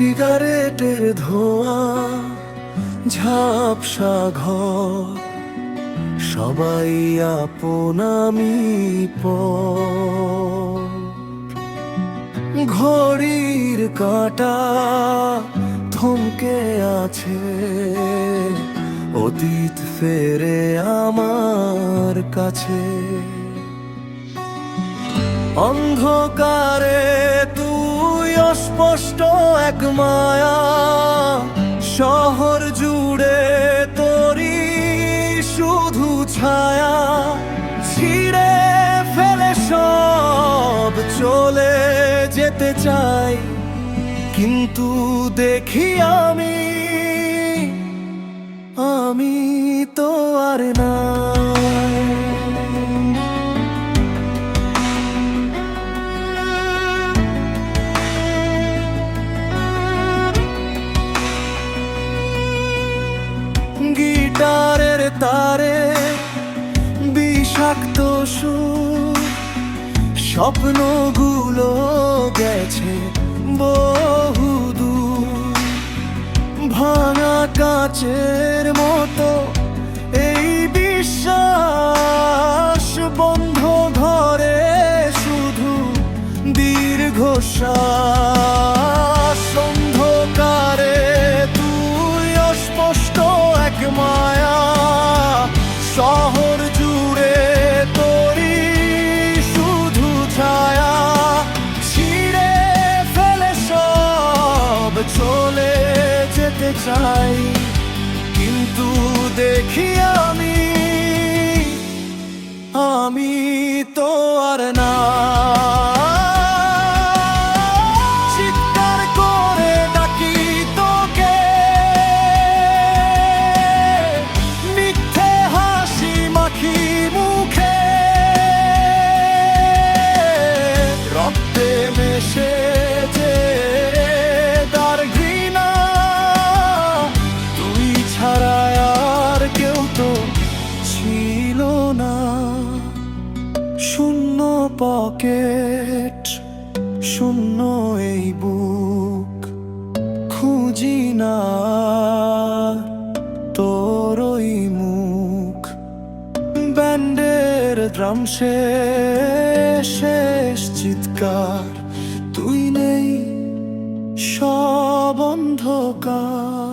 সিগারেটের ধোঁয়া, ঝাপসা ঘর, সবাই আপন আমি পর। ঘড়ির কাঁটা থমকে আছে, অতীত ফেরে আমার কাছে। অন্ধকারে তুই অস্পষ্ট এক মায়া, শহর জুড়ে তোরই শুধু ছায়া। ছিঁড়ে ফেলে সব চলে যেতে চাই, কিন্তু দেখি আমি তো আর নাই। গিটারের তারে বিষাক্ত সুর, স্বপ্নগুলো গেছে বহুদূর। ভাঙা কাচের মতো এই বিশ্বাস, বন্ধ ঘরে শুধু দীর্ঘশ্বাস। অন্ধকারে তুই অস্পষ্ট এক মায়া, শহর জুড়ে তোরই শুধু ছায়া। ছিঁড়ে ফেলে সব চলে যেতে চাই, কিন্তু দেখি আমি তো আর না। চিৎকার করে ডাকি তোকে, মিথ্যে হাসি মাখি মুখে। রক্তে মেশে যে তার ঘৃণা, তুই ছাড়া আর কেউ তো ছিল না। শূন্য পকেট, শূন্য এই বুক, খুঁজি না তোর ওই মুখ। ব্যান্ডের ড্রাম শেষ চিৎকার, তুই নেই, সব অন্ধকার।